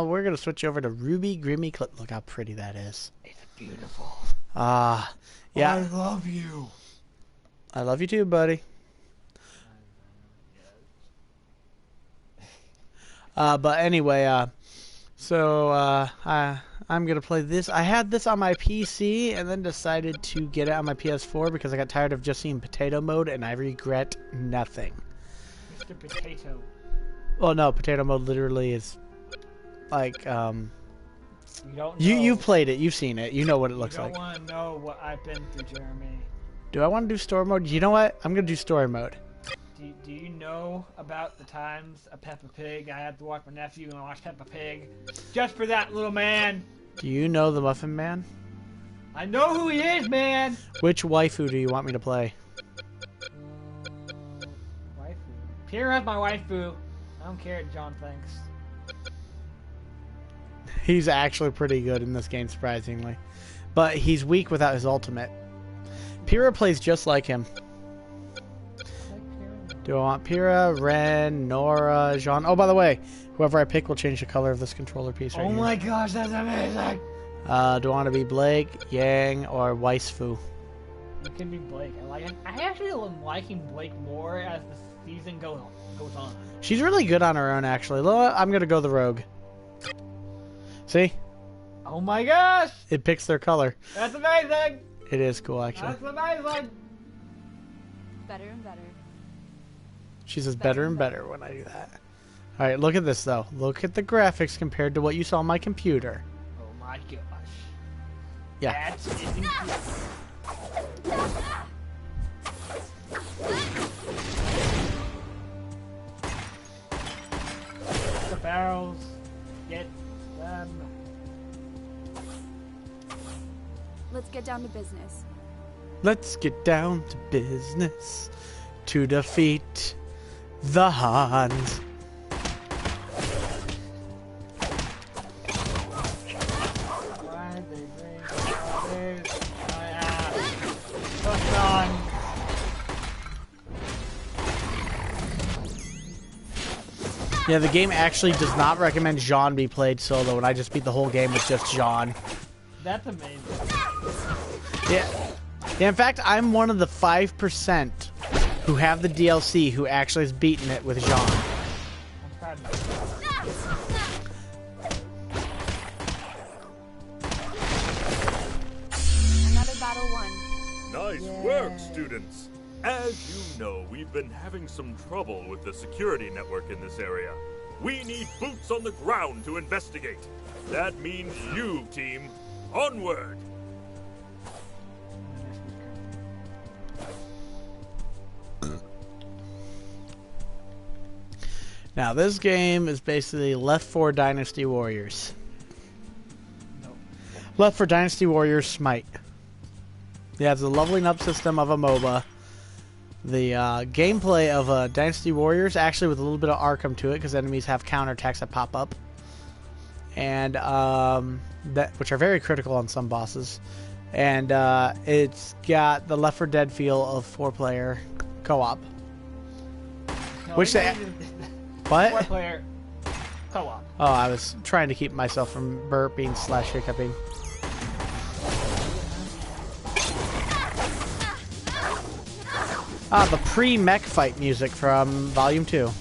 we're going to switch over to Rwby Grimm Eclipse. Look how pretty that is. It's beautiful. Yeah. I love you. I love you too, buddy. But anyway, I'm going to play this. I had this on my PC and then decided to get it on my PS4 because I got tired of just seeing potato mode, and I regret nothing. Mr. Potato. Well, no, potato mode literally is like, You don't know. You've played it. You've seen it. You know what it looks like. You don't want to know what I've been through, Jeremy. Do I want to do story mode? You know what? I'm going to do story mode. Do you know about the times a Peppa Pig? I had to watch my nephew and watch Peppa Pig just for that little man. Do you know the Muffin Man? I know who he is, man. Which waifu do you want me to play? Waifu. Pierre has my waifu. I don't care what John thinks. He's actually pretty good in this game, surprisingly. But he's weak without his ultimate. Pyrrha plays just like him. Do I want Pyrrha, Ren, Nora, Jean? Oh, by the way, whoever I pick will change the color of this controller piece right here. Oh my gosh, that's amazing! Do I want to be Blake, Yang, or Weisfu? You can be Blake. I actually am liking Blake more as the season goes on. She's really good on her own, actually. I'm going to go the Rogue. See? Oh my gosh! It picks their color. That's amazing! It is cool, actually. That's amazing! Better and better. She says better and better when I do that. Alright, look at this, though. Look at the graphics compared to what you saw on my computer. Oh my gosh. Yeah. That's incredible. The barrels. Get them. Let's get down to business. Let's get down to business to defeat the Hans. Why they bring all this? My ass. What's on? Yeah, the game actually does not recommend Jean be played solo, and I just beat the whole game with just Jean. That's amazing. Yeah. Yeah, in fact, I'm one of the 5% who have the DLC who actually has beaten it with Jean. I'm proud of you. Another battle won. Nice work, students. As you know, we've been having some trouble with the security network in this area. We need boots on the ground to investigate. That means you, team. Onward! Now, this game is basically Left 4 Dynasty Warriors. No. Left 4 Dynasty Warriors Smite. It has the leveling up system of a MOBA. The gameplay of Dynasty Warriors, actually with a little bit of Arkham to it, because enemies have counterattacks that pop up. And which are very critical on some bosses. And it's got the Left 4 Dead feel of 4-player co-op. No, Which they... What? 4-player co-op. Oh, I was trying to keep myself from burping / hiccuping. Ah, the pre-mech fight music from Volume 2.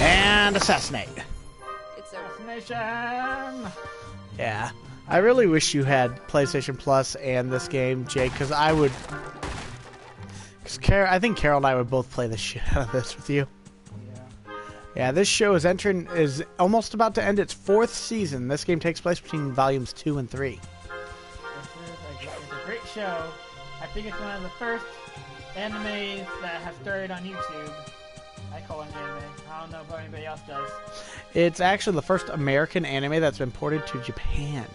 And assassinate. It's over. Assassination! Yeah. I really wish you had PlayStation Plus and this game, Jake, because I would... I think Carol and I would both play the shit out of this with you. Yeah. Yeah, this show is almost about to end its 4th season. This game takes place between volumes 2 and 3. it's a great show. I think it's one of the first animes that have started on YouTube. I call it an anime. I don't know if anybody else does. It's actually the first American anime that's been ported to Japan.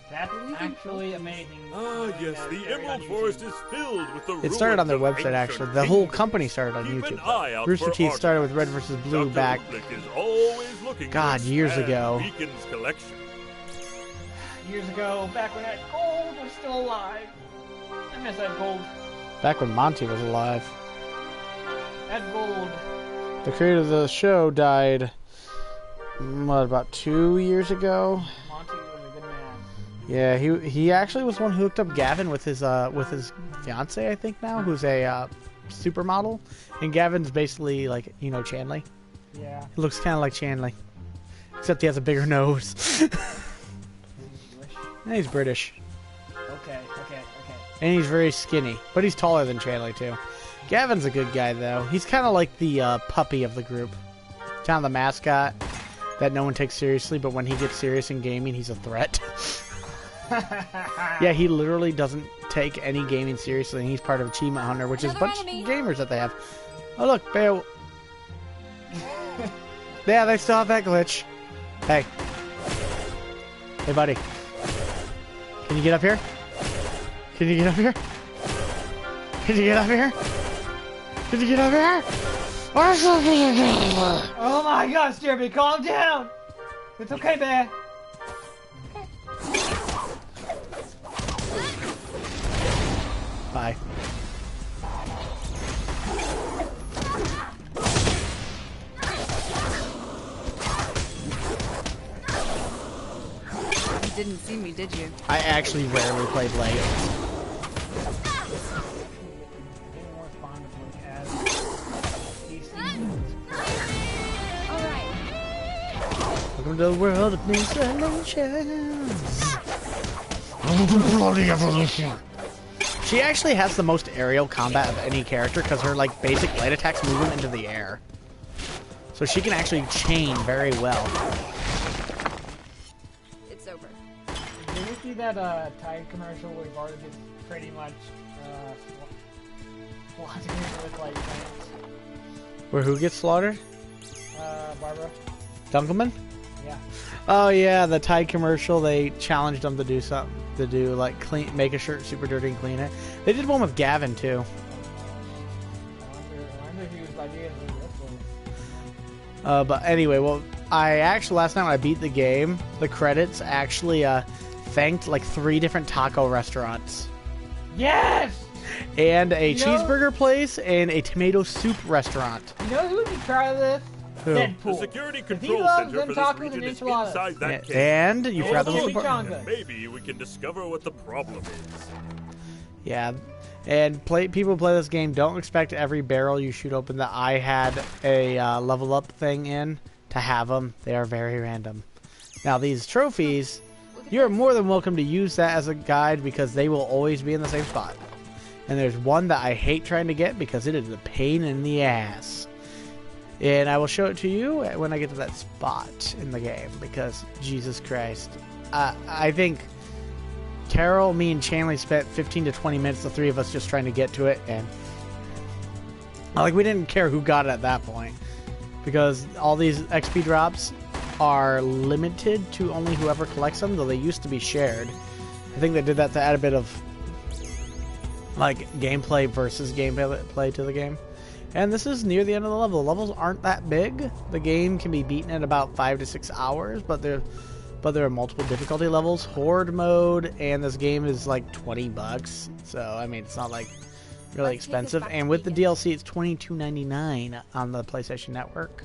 That's actually amazing. Ah, yes, the Emerald Forest is filled with the It started on their ruins of website, ancient actually. The whole kingdoms. company started on Keep an YouTube. eye out Rooster for Teeth started with Red artifacts. vs. Blue Dr. back. Rublik is always looking God, to years expand ago. Beacon's collection. Years ago, back when that gold was still alive. I miss that gold. Back when Monty was alive. That gold. The creator of the show died, about 2 years ago? Monty was a good man. Yeah, he actually was one who hooked up Gavin with his fiance, I think now, who's a supermodel. And Gavin's basically like, you know, Chanley. Yeah. He looks kind of like Chanley, except he has a bigger nose. And he's British, Okay. and he's very skinny, but he's taller than Chanley too. Gavin's a good guy though. He's kind of like the puppy of the group, kind of the mascot that no one takes seriously. But when he gets serious in gaming, he's a threat. Yeah, he literally doesn't take any gaming seriously, and he's part of Achievement Hunter, which is a bunch of gamers that they have. Oh look, Bear. Yeah, they still have that glitch. Hey, buddy. Can you get up here? Can you get up here? Can you get up here? Can you get up here? Oh my gosh, Jeremy, calm down! It's okay, man. Bye. You didn't see me, did you? I actually rarely play Blade. More fun to look at. Alright. Welcome to the world of bloody evolution. She actually has the most aerial combat of any character because her like basic blade attacks move them into the air. So she can actually chain very well. It's over. Did you see that Tide commercial where Barter gets pretty much slaughtered with like plants? Where who gets slaughtered? Barbara. Dunkelman? Yeah. Oh yeah, the Tide commercial. They challenged them to do something, to do like clean, make a shirt super dirty and clean it. They did one with Gavin too. I wonder if he was ideas with this one. But anyway, well, I actually last night when I beat the game, the credits actually thanked like 3 different taco restaurants. Yes! And a You know- cheeseburger place and a tomato soup restaurant. You know who would be proud of this? Who? The Deadpool. security He control loves center them for this tacos region and is enchiladas. inside that cave. And you forgot the Yeah, most Jimmy important. Chonga. Maybe we can discover what the problem is. Yeah, and people who play this game don't expect every barrel you shoot open that I had a level up thing in to have them. They are very random. Now these trophies, you're more than welcome to use that as a guide because they will always be in the same spot. And there's one that I hate trying to get because it is a pain in the ass. And I will show it to you when I get to that spot in the game because Jesus Christ. I think Carol, me, and Chanley spent 15 to 20 minutes, the 3 of us, just trying to get to it. And like we didn't care who got it at that point because all these XP drops are limited to only whoever collects them, though they used to be shared. I think they did that to add a bit of like gameplay versus gameplay to the game. And this is near the end of the level. The levels aren't that big. The game can be beaten in about 5 to 6 hours, but there are multiple difficulty levels, horde mode, and this game is like $20. So I mean, it's not like really Let's take this expensive. back to And with the Beacon. DLC, it's $22.99 on the PlayStation Network.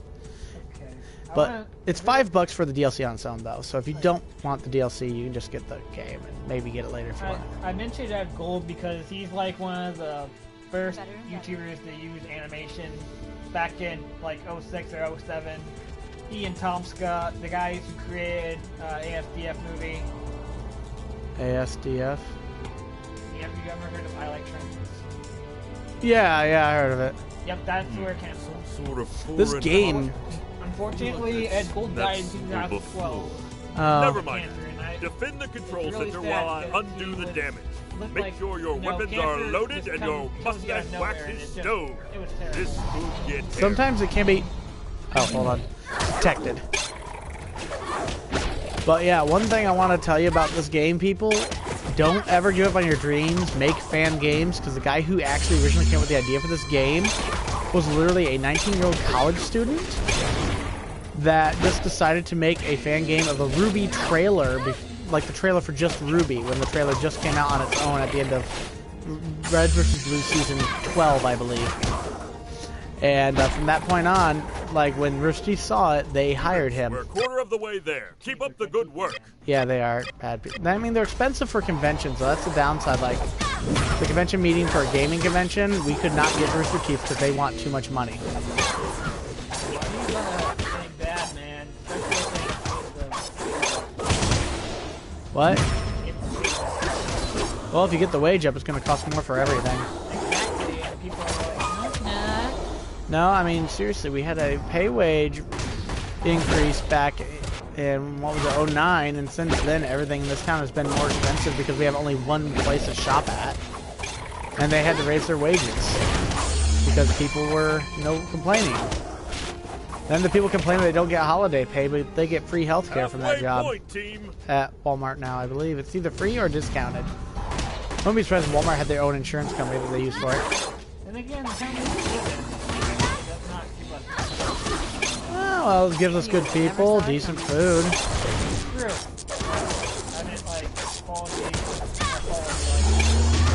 Okay. But it's $5 for the DLC on its own, though. So if you don't want the DLC, you can just get the game and maybe get it later if you want. I mentioned that Gold because he's like one of the first Better and better. YouTubers to use animation back in like 06 or 07. Ian Tomska, the guys who created ASDF movie. ASDF? You ever heard of I Like Trains? Yeah, I heard of it. Yep, that's where it came from. Some sort of This foreign game. Unfortunately, Ed Gold died in That's 2012. Oh, Never mind. Cancer, and I Defend the control really center sad while I because undo he the was- damage. looked Make like, sure your you know, weapons are cancer loaded just and comes your out mustache of wax nowhere, and is it just- stowed. it was terrible. This could get hairy. Sometimes it can be... Oh, hold on. Detected. But yeah, one thing I want to tell you about this game, people, don't ever give up on your dreams. Make fan games, because the guy who actually originally came up with the idea for this game was literally a 19-year-old college student that just decided to make a fan game of a Rwby trailer, like the trailer for just Rwby, when the trailer just came out on its own at the end of Red vs. Blue Season 12, I believe. And from that point on, like when Rooster saw it, they hired him. We're a quarter of the way there. Keep up the good work. Yeah, they are bad people. I mean, they're expensive for conventions, so that's the downside. Like, the convention meeting for a gaming convention, we could not get Rooster Teeth because they want too much money. He's getting bad, man. What? Well, if you get the wage up, it's going to cost more for everything. Exactly, and people are like, nah. No, I mean, seriously, we had a pay wage increase back in, what was it, 09, and since then, everything in this town has been more expensive because we have only one place to shop at. And they had to raise their wages because people were, you know, complaining. Then the people complain they don't get holiday pay, but they get free health care from that job at Walmart now, I believe. It's either free or discounted. Don't be surprised if Walmart had their own insurance company that they use for it. And again, the town is does not keep us. Oh, well, it gives us good people, decent food. True. I meant like quality, like,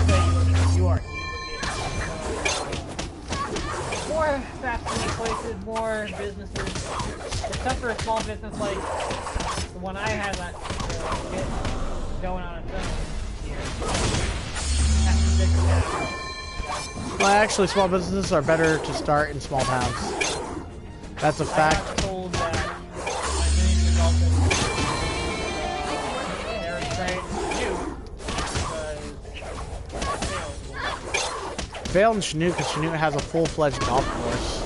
say you live in New York, you would get more fast food places, more businesses. It's tough for a small business like the one I had that get going on its own here. That's a big town. Well, actually, small businesses are better to start in small towns. That's a I fact. got told that my miniature dolphins they're excited to do because Failed in Chanute because Chanute has a full-fledged golf course.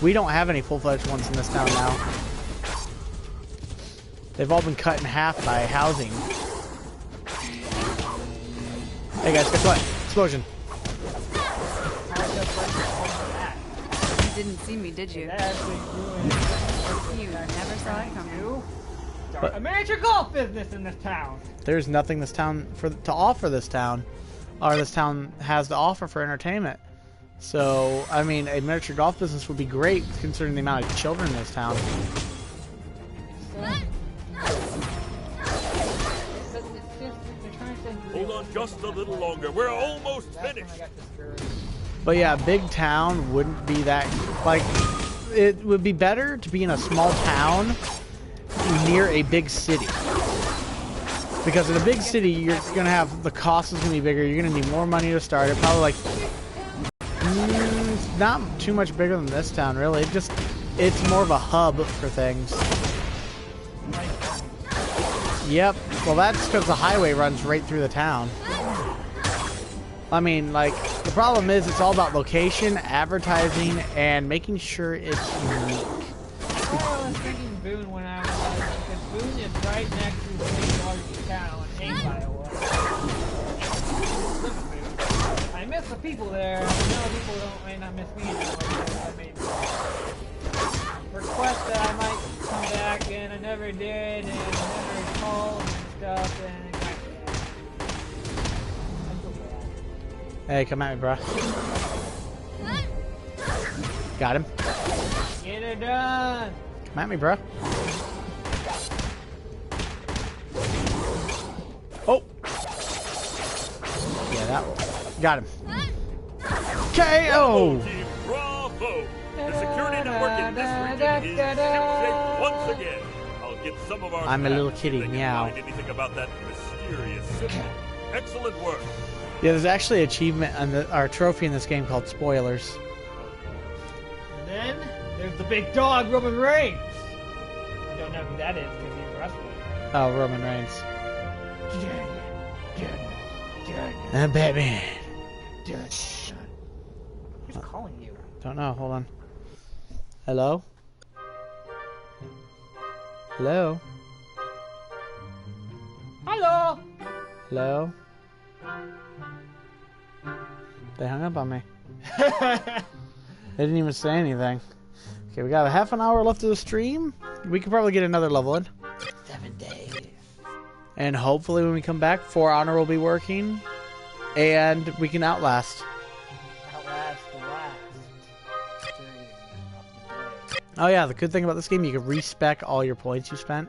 We don't have any full-fledged ones in this town now. They've all been cut in half by housing. Hey guys, guess what? Explosion. You didn't see me, did you? that actually ruined You never saw it coming. But- a miniature golf business in this town. There's nothing this town to offer this town, or this town has to offer for entertainment. So, I mean, a miniature golf business would be great considering the amount of children in this town. Hold on just a little longer. We're almost finished. But yeah, a big town wouldn't be that, like, it would be better to be in a small town near a big city. Because in a big city, you're going to have, the cost is going to be bigger, you're going to need more money to start it, probably like, it's not too much bigger than this town, really. It's more of a hub for things. Yep, well that's because the highway runs right through the town. I mean, like, the problem is it's all about location, advertising, and making sure it's unique. I was thinking Boone when I was like, because Boone is right next to the main largest town in Ames, Iowa. Live in Boone. I miss the people there. I know people may not miss me anymore. I made requests that I might come back, and I never did, and I never called and stuff, and it got bad. I feel bad. Hey, come at me, bro. Got him. Get it done! Come at me, bro. Oh! Yeah, that one. Got him. KO! Team, bravo! The security network in this region is shipshape once again. I'll get some of our I'm a staff little to see kitty, if they can meow. find anything about that mysterious symbol. Excellent work. Yeah, there's actually an achievement on our trophy in this game called Spoilers. And then, there's the big dog, Roman Reigns! I don't know who that is, because he's wrestling. Oh, Roman Reigns. Daniel. And Batman. Who's calling you? Don't know, hold on. Hello? Hello? Hello. Hello? They hung up on me. They didn't even say anything. Okay, we got a half an hour left of the stream. We could probably get another level in. 7 days. And hopefully when we come back, For Honor will be working. And we can outlast. Outlast the last stream of the day. Oh yeah, the good thing about this game, you can respec all your points you spent.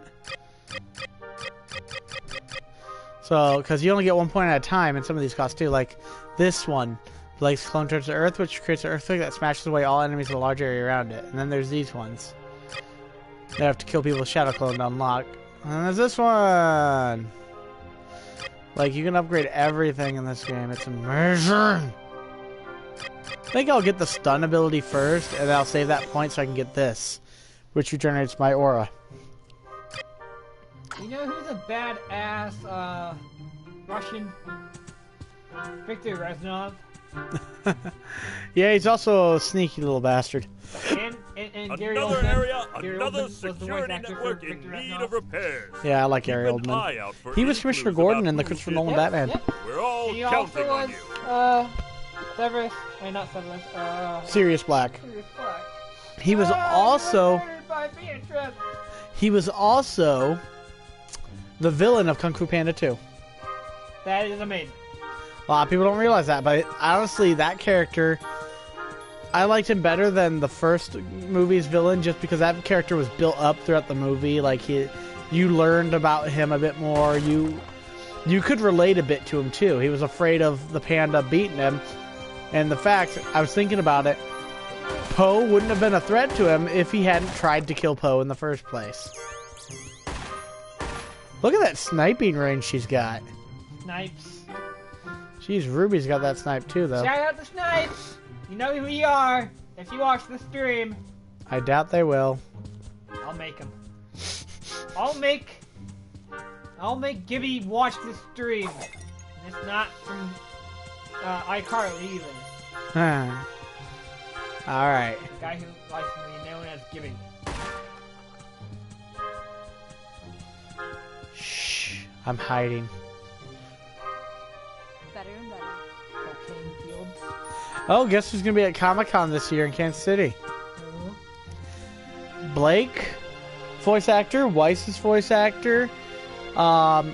So, because you only get 1 point at a time, and some of these cost too. Like this one, Blake's clone turns to Earth, which creates an earthquake that smashes away all enemies in a large area around it. And then there's these ones. They have to kill people with Shadow Clone to unlock. And then there's this one. Like, you can upgrade everything in this game. It's amazing. I think I'll get the stun ability first, and I'll save that point so I can get this, which regenerates my aura. You know who's a badass Russian? Victor Reznov. Yeah, he's also a sneaky little bastard. And Gary Another Oldman. area, Gary another Oldman was the voice security actor for network in Victor need Reznov. of repairs. Yeah, I like Gary Keep an eye Oldman. out for He was any Commissioner clues Gordon about in the who Christopher did Nolan it. Batman. Yep. We're all And he also counting on was you. Severus, not Severus. Sirius Black. Sirius Black. He was also Murdered by Beatrice. the villain of Kung Fu Panda 2. That is amazing. A lot of people don't realize that, but honestly, that character, I liked him better than the first movie's villain, just because that character was built up throughout the movie. Like you learned about him a bit more. You could relate a bit to him too. He was afraid of the panda beating him, and the fact, I was thinking about it, Po wouldn't have been a threat to him if he hadn't tried to kill Po in the first place. Look at that sniping range she's got. Snipes. Jeez, Ruby's got that snipe too, though. Shout out to Snipes. You know who we are. If you watch the stream, I doubt they will. I'll make him. I'll make Gibby watch the stream. And it's not from iCarly either. Alright. The guy who likes to be known as Gibby. Shh. I'm hiding. Better and better. Cocaine fields. Oh, guess who's gonna be at Comic-Con this year in Kansas City? Blake, voice actor. Weiss's voice actor.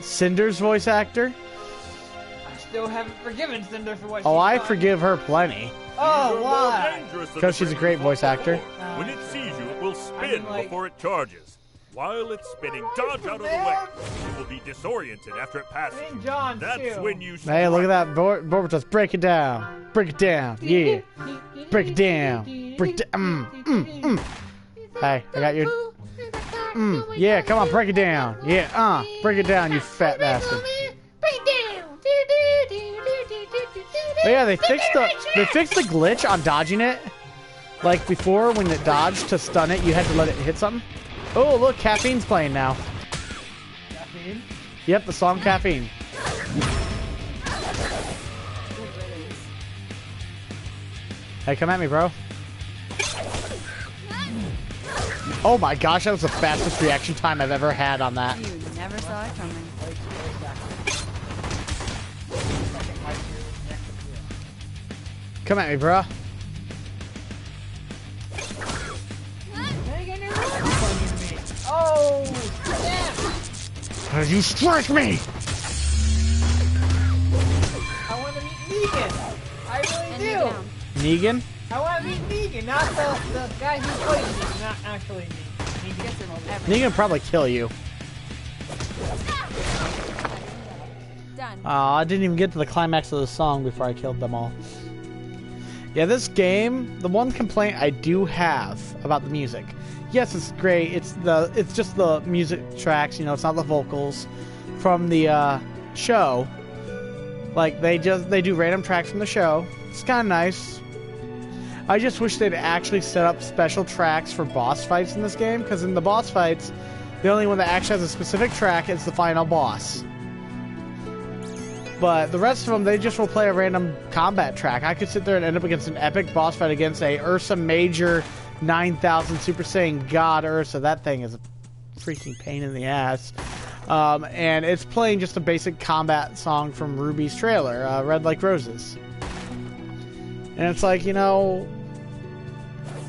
Cinder's voice actor. I still haven't forgiven Cinder for what Oh, she's I done. forgive her plenty. Oh, You're more why? dangerous than Because the she's a brain great you voice thought actor. before. When it sees you, it will spin I mean, like- before it charges. While it's spinning, dodge out of the way. You will be disoriented after it passes. And John, That's too. when you Hey, look at strike. that. Borbotous, break it down. Break it down. Yeah. Break it down. Break it down. Hey, I got your... Yeah, come on, break it down. Yeah, break it down, you fat bastard. But yeah, they fixed the glitch on dodging it. Like before, when it dodged to stun it, you had to let it hit something. Oh, look, Caffeine's playing now. Caffeine? Yep, the song Caffeine. Hey, come at me, bro. Oh my gosh, that was the fastest reaction time I've ever had on that. You never saw it coming. Come at me, bro. Oh, snap! You strike me! I want to meet Negan. I really And do. you're down. Negan? I want to meet Negan, not the guy who plays Negan, not actually Negan. Gets it every Negan probably kill you. done. I didn't even get to the climax of the song before I killed them all. Yeah, this game, the one complaint I do have about the music. Yes, it's great. It's just the music tracks, you know, it's not the vocals from the show. Like they do random tracks from the show. It's kind of nice. I just wish they'd actually set up special tracks for boss fights in this game, because in the boss fights, the only one that actually has a specific track is the final boss. But the rest of them, they just will play a random combat track. I could sit there and end up against an epic boss fight against a Ursa Major 9000 Super Saiyan God Ursa. That thing is a freaking pain in the ass. And it's playing just a basic combat song from Rwby's trailer, Red Like Roses. And it's like, you know,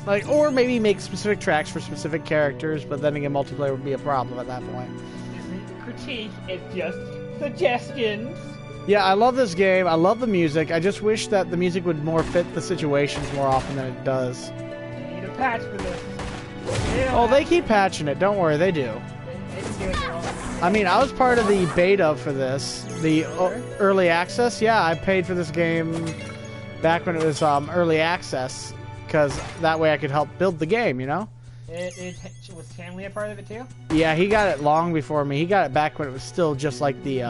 like, or maybe make specific tracks for specific characters, but then again, multiplayer would be a problem at that point. Isn't critique, it's just suggestions. Yeah, I love this game. I love the music. I just wish that the music would more fit the situations more often than it does. You need a patch for this. Oh, they keep patching it. Don't worry, they do. They can do it their own. I mean, I was part of the beta for this, the early access. Yeah, I paid for this game back when it was early access, because that way I could help build the game, you know? Was Stanley a part of it too? Yeah, he got it long before me. He got it back when it was still just like the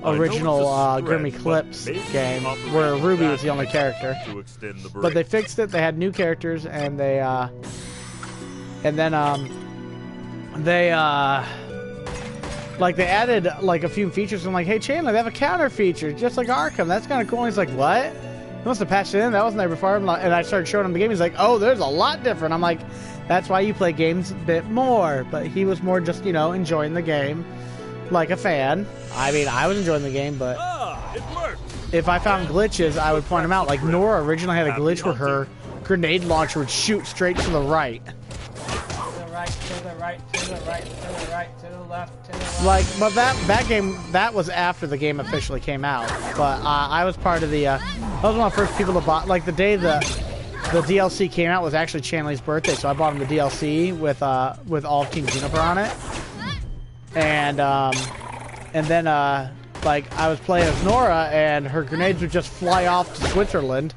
original Grimm Eclipse game, where Rwby was the only character. But they fixed it. They had new characters, and they like they added like a few features. I'm like, hey Chandler, they have a counter feature just like Arkham. That's kind of cool. And he's like, what? He must have patched it in. That wasn't there before. And I started showing him the game. He's like, oh, there's a lot different. I'm like, that's why you play games a bit more. But he was more just, you know, enjoying the game like a fan. I mean, I was enjoying the game, but it worked. if I found glitches, I would point them out. Like Nora originally had a glitch where her grenade launcher would shoot straight to the right. To the right, to the right, to the right, to the right, to the left, to the left. Like, but that game, that was after the game officially came out. But I was part of the, I was one of the first people to buy, like the day the DLC came out was actually Chanley's birthday, so I bought him the DLC with all of Team Juniper on it. And then, like, I was playing as Nora, and her grenades would just fly off to Switzerland.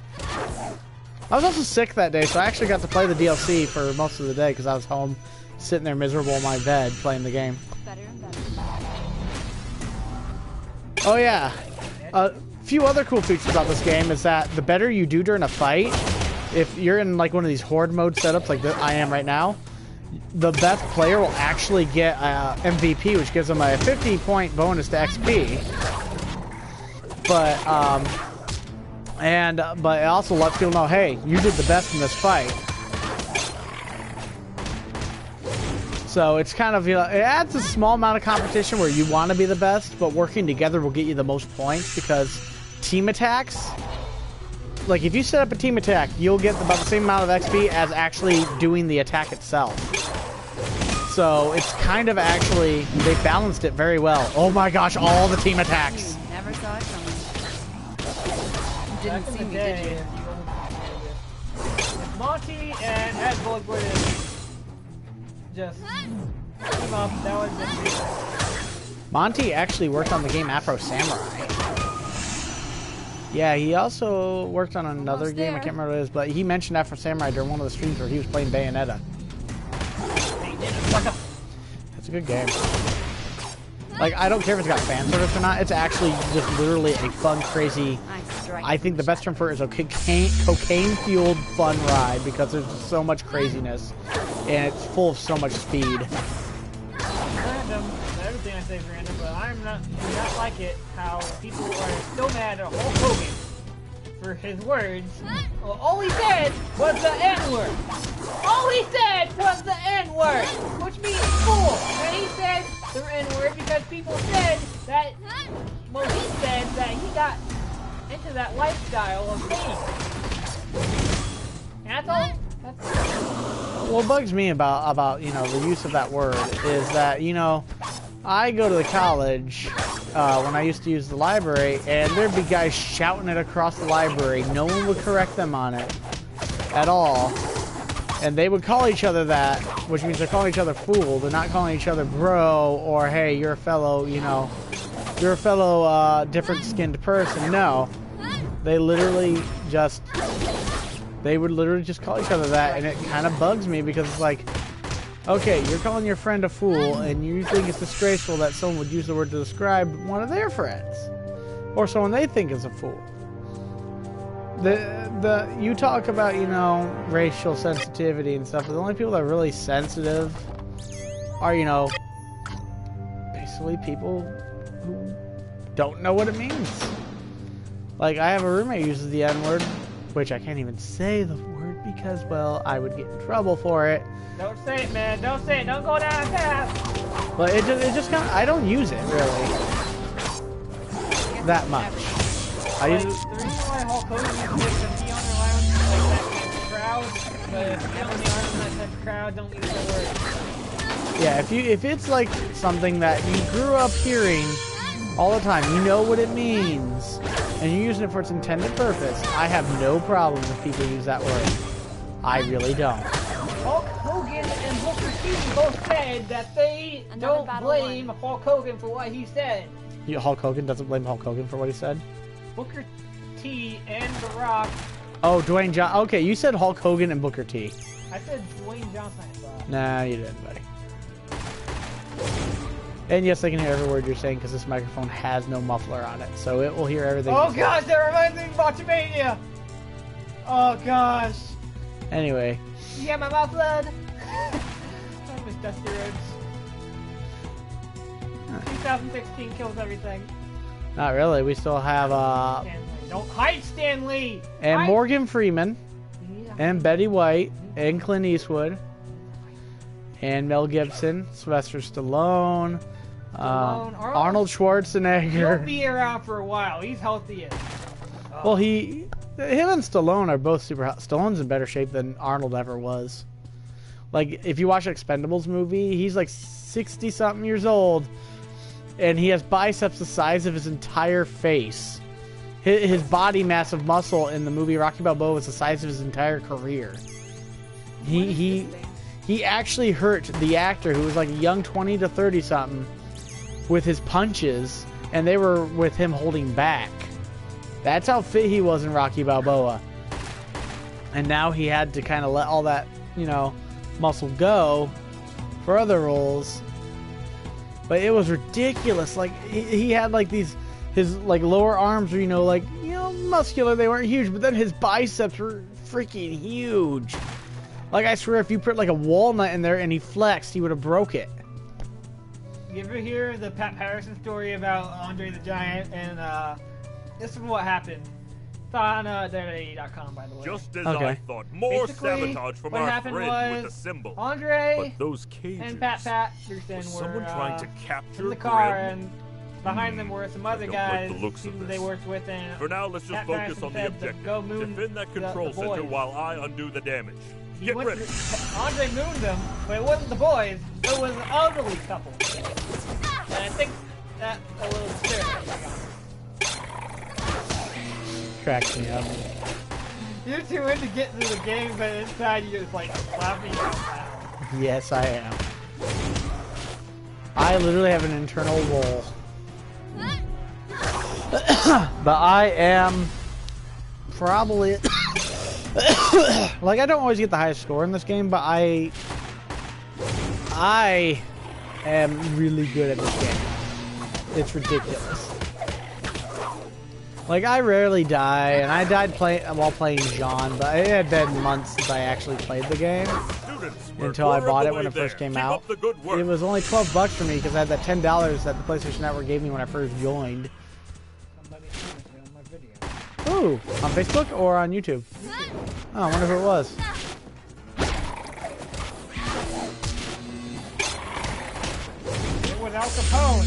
I was also sick that day, so I actually got to play the DLC for most of the day, because I was home, sitting there miserable in my bed, playing the game. Better and better. Oh yeah. A few other cool features about this game is that the better you do during a fight, if you're in, like, one of these horde mode setups, like I am right now, the best player will actually get MVP, which gives them a 50-point bonus to XP. But but it also lets people know, hey, you did the best in this fight. So it's kind of, you know, it adds a small amount of competition where you want to be the best, but working together will get you the most points, because team attacks, like if you set up a team attack, you'll get about the same amount of XP as actually doing the attack itself. So it's kind of actually, they balanced it very well. Oh my gosh, all the team attacks. Never saw it coming. Didn't Back in see the me, day, did you? if Monty and Asgore were to just team up, that would have been Monty actually worked on the game Afro Samurai. Yeah, he also worked on another Almost game, I there. can't remember what it is, but he mentioned Afro Samurai during one of the streams where he was playing Bayonetta. It's a good game. Like, I don't care if it's got fan service or not, it's actually just literally a fun, crazy... Nice strike. I think the best term for it is a cocaine-fueled fun ride, because there's just so much craziness, and it's full of so much speed. random. Everything I say is random, but do not like it how people are so mad at Hulk Hogan for his words. Well, all he said was the N-word. All he said was the N-word, which means fool. And he said the N-word because people said that, well, he said that he got into that lifestyle of fame. And that's all. What bugs me about you know, the use of that word is that, you know, I go to the college when I used to use the library, and there'd be guys shouting it across the library. No one would correct them on it at all. And they would call each other that, which means they're calling each other fool. They're not calling each other bro or, hey, you're a fellow, you know, you're a fellow different skinned person. No. They literally just... They would literally just call each other that, and it kind of bugs me because it's like, okay, you're calling your friend a fool, and you think it's disgraceful that someone would use the word to describe one of their friends, or someone they think is a fool. You talk about, you know, racial sensitivity and stuff, but the only people that are really sensitive are, you know, basically people who don't know what it means. Like, I have a roommate who uses the N-word, which I can't even say the word because, well, I would get in trouble for it. Don't say it, man. Don't say it. Don't go down that path. But it just kind of, I don't use it really that much. I Like, use the reason why Hulk Hogan uses it is he underlines like that type of crowd, but if you only are in that type of crowd, don't use the word. yeah, if it's like something that you grew up hearing all the time, you know what it means, and you're using it for its intended purpose, I have no problem if people use that word. I really don't. Hulk Hogan and Booker T both said that they Another don't battle blame won. Hulk Hogan for what he said. Hulk Hogan doesn't blame Hulk Hogan for what he said? Booker T and The Rock. Oh, Dwayne Johnson. Okay, you said Hulk Hogan and Booker T. I said Dwayne Johnson, I thought. Nah, you didn't, buddy. And yes, I can hear every word you're saying because this microphone has no muffler on it, so it will hear everything. Oh you say. gosh, that reminds me of Botchamania! Oh gosh. Anyway. Yeah, my mouth blood. I miss Dusty Rhodes. 2016 kills everything. Not really. We still have Stan Lee. Don't hide Stan Lee! and Hide- Morgan Freeman Yeah. and Betty White and Clint Eastwood and Mel Gibson, Sylvester Stallone, Arnold He'll Schwarzenegger. be around for a while. He's healthy as. Well, him and Stallone are both super hot. Stallone's in better shape than Arnold ever was. Like, if you watch Expendables movie, he's like 60-something years old, and he has biceps the size of his entire face. His body mass of muscle in the movie Rocky Balboa was the size of his entire career. He actually hurt the actor who was like a young 20 to 30-something with his punches, and they were with him holding back. That's how fit he was in Rocky Balboa. And now he had to kind of let all that, muscle go for other roles. But it was ridiculous. Like, he had like his like lower arms were, muscular. They weren't huge, but then his biceps were freaking huge. Like, I swear if you put like a walnut in there and he flexed, he would have broke it. You ever hear the Pat Patterson story about Andre the Giant? And this is what happened. It's on WWE.com, by the way. Just as Okay. I thought, more Basically, sabotage from what our happened friend with was the symbol. Andre But those cages. and Pat Patterson was were someone trying to capture in the car, Grimm? and behind them were some other don't like guys the looks of who they this. worked with. And For now, let's just Pat focus Patterson on the said to objective. go moon Defend that the control center boys. while I undo the damage. He Get went ready. Andre mooned them, but it wasn't the boys. It was an elderly couple. And I think that a little stereotype. Cracks me up. You're too into getting to the game, but inside you're just like laughing out loud. Yes, I am. I literally have an internal roll. But I am probably like, I don't always get the highest score in this game, but I am really good at this game. It's ridiculous. Like, I rarely die, and I died while playing Jean, but it had been months since I actually played the game. Students, we're Until I quarter of bought the it when way it first there. came Keep out. up the good work. It was only $12 for me because I had that $10 that the PlayStation Network gave me when I first joined. Somebody commented on my video. Ooh, on Facebook or on YouTube? Oh, I wonder who it was. It was Al Capone.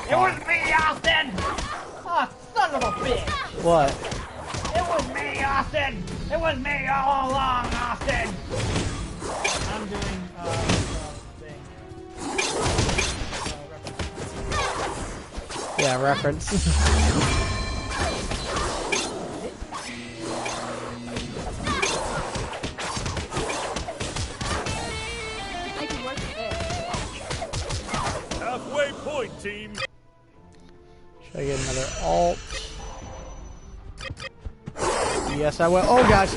It was me, Austin! Oh, son of a bitch! What? It was me, Austin! It was me all along, Austin! I'm doing, thing. Yeah, reference. I can work with this. Halfway point, team. Should I get another alt? Yes, I will. Oh, gosh.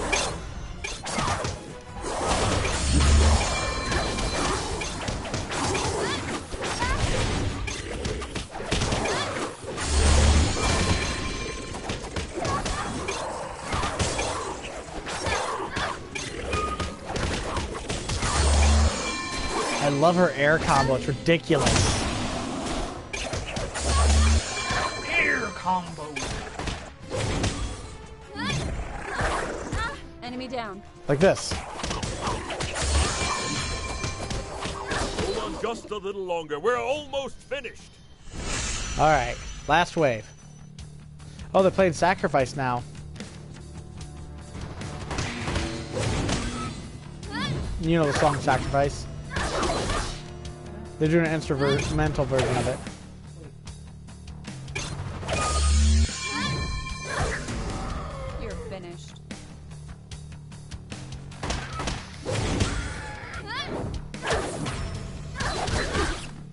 I love her air combo. It's ridiculous. Air combo! Enemy down. Like this. Hold on on just a little longer. We're almost finished. Alright, last wave. Oh, they're playing Sacrifice now. You know the song Sacrifice? They're doing an instrumental version of it. You're finished.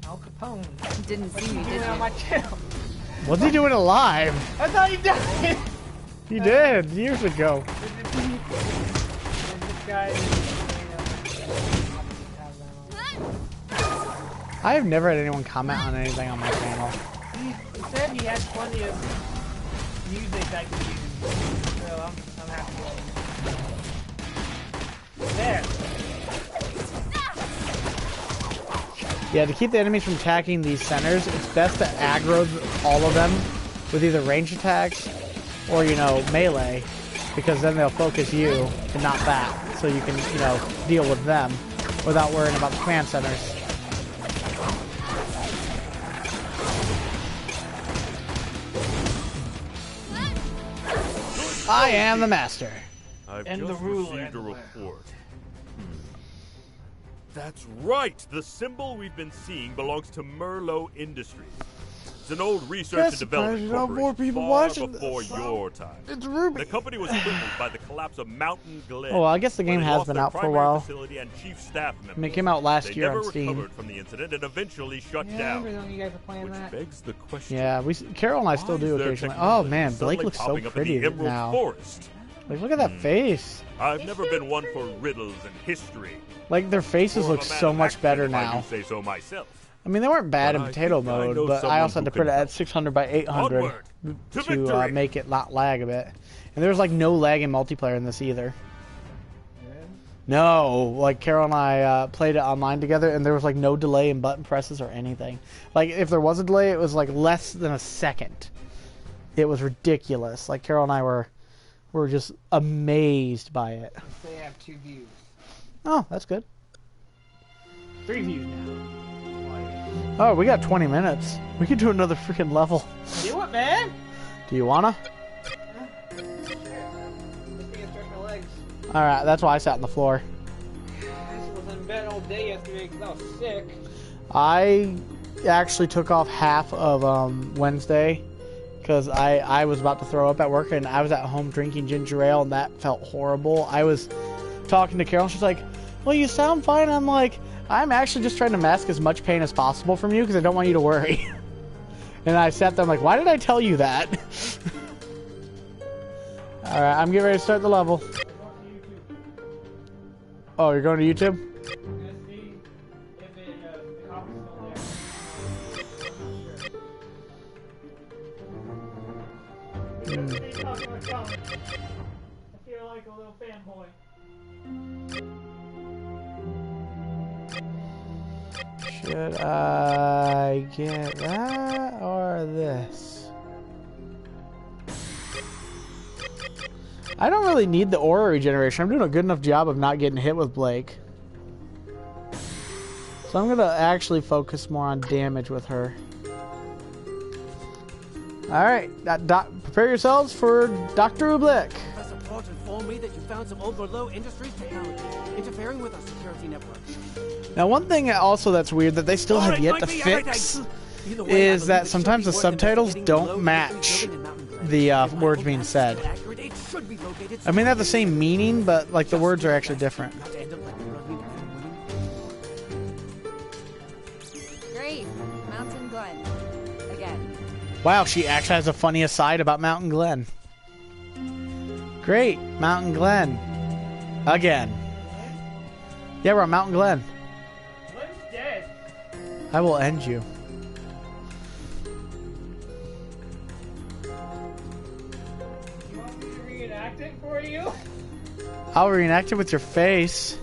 Al Capone. Didn't see me, You did know you? my channel. What's he doing alive? I thought he died. He did, years ago. This guy. I have never had anyone comment on anything on my channel. He said he had plenty of music I could use, so I'm happy with it. There. Yeah, to keep the enemies from attacking these centers, it's best to aggro all of them with either range attacks or, you know, melee, because then they'll focus you and not that, so you can, you know, deal with them without worrying about the command centers. I am the master. I've And just the ruler received a and the report. That's right! The symbol we've been seeing belongs to Merlot Industries. It's an old research and development corporation far before your time. It's Rwby. The company was crippled by the collapse of Mountain Glen. Oh, well, I guess the game where they has lost been their out for a primary while. facility and chief staff member. I mean, it came out last They year never on Steam. recovered from the incident and eventually shut Yeah, I down. remember when you guys were playing Which that. begs the question. Yeah, Carol and I still why do is there occasionally. Oh technology man, Blake suddenly looks so popping up in pretty the Emerald now. Forest? Like, look at that face. I've never been one for riddles and history. Like, their faces More of look a man so of much action, better if I now. do say so myself. I mean, they weren't bad But in I potato think I mode, know but I someone also had to who put it can at help. 600 by 800 Onward to to victory. make it not lag a bit. And there was like no lag in multiplayer in this either. No, like Carol and I played it online together, and there was like no delay in button presses or anything. Like if there was a delay, it was like less than a second. It was ridiculous. Like Carol and I were just amazed by it. They have 2 views. Oh, that's good. 3 views now. Oh, we got 20 minutes. We could do another freaking level. Do it, man! Do you wanna? Let's stretch my legs. Alright, that's why I sat on the floor. I was in bed all day yesterday because I was sick. I actually took off half of Wednesday because I was about to throw up at work, and I was at home drinking ginger ale, and that felt horrible. I was talking to Carol, and she's like, well, you sound fine. I'm like, I'm actually just trying to mask as much pain as possible from you because I don't want you to worry. And I sat there, I'm like, why did I tell you that? Alright, I'm getting ready to start the level. Oh, you're going to YouTube? I feel like a little fanboy. Should I get that or this? I don't really need the aura regeneration. I'm doing a good enough job of not getting hit with Blake. So I'm going to actually focus more on damage with her. Alright, prepare yourselves for Dr. Rwby. Professor Port informed me that you found some old Merlot Industries technology interfering with our security network. Now, one thing also that's weird that they still have yet to fix is that sometimes the subtitles don't match the words being said. I mean, they have the same meaning, but like the words are actually different. Great. Mountain Glen. Again. Wow, she actually has a funny aside about Mountain Glen. Great, Mountain Glen. Again. Yeah, we're on Mountain Glen. Glen's dead. I will end you. You want me to reenact it for you? I'll reenact it with your face.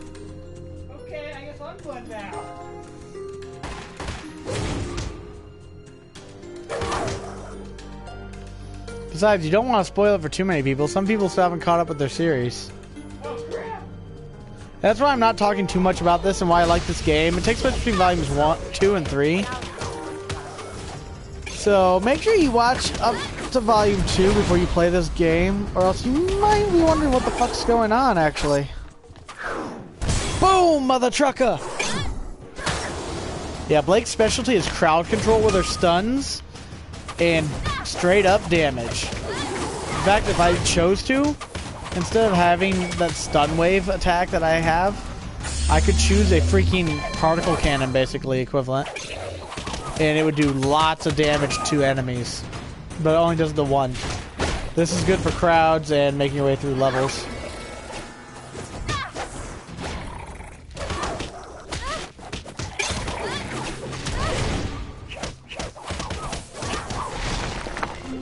Okay, I guess I'm Glen now. Besides, you don't want to spoil it for too many people. Some people still haven't caught up with their series. Oh crap! That's why I'm not talking too much about this and why I like this game. It takes place between volumes 1, 2, and 3. So make sure you watch up to volume 2 before you play this game, or else you might be wondering what the fuck's going on, actually. Boom, mother trucker! Yeah, Blake's specialty is crowd control with her stuns and straight up damage. In fact, if I chose to, instead of having that stun wave attack that I have, I could choose a freaking particle cannon, basically, equivalent. And it would do lots of damage to enemies. But it only does the one. This is good for crowds and making your way through levels.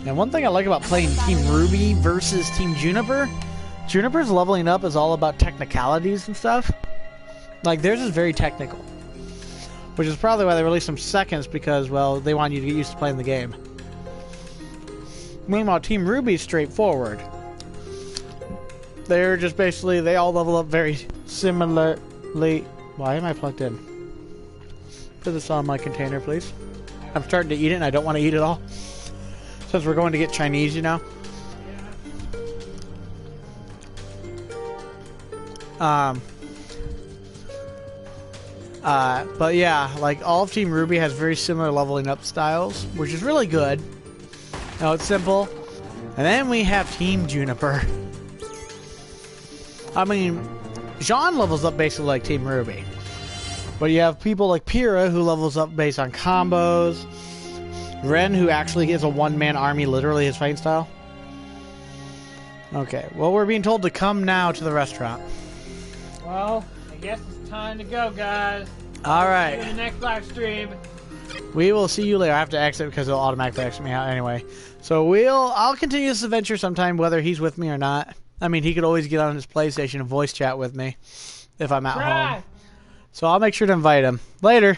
And one thing I like about playing Team Rwby versus Team Juniper, Juniper's leveling up is all about technicalities and stuff. Like, theirs is very technical. Which is probably why they released them seconds, because, well, they want you to get used to playing the game. Meanwhile, Team Rwby is straightforward. They're just basically, they all level up very similarly. Why am I plugged in? Put this on my container, please. I'm starting to eat it, and I don't want to eat it all. Since we're going to get Chinese, you know. But yeah, like all of Team Rwby has very similar leveling up styles, which is really good. No, it's simple. And then we have Team Juniper. I mean, Jean levels up basically like Team Rwby. But you have people like Pyrrha who levels up based on combos. Ren, who actually is a one-man army, literally his fighting style. Okay, well, we're being told to come now to the restaurant. Well, I guess it's time to go, guys. All right. See you in the next live stream. We will see you later. I have to exit because it'll automatically exit me out anyway. So I'll continue this adventure sometime, whether he's with me or not. I mean, he could always get on his PlayStation and voice chat with me if I'm at home. So I'll make sure to invite him. Later.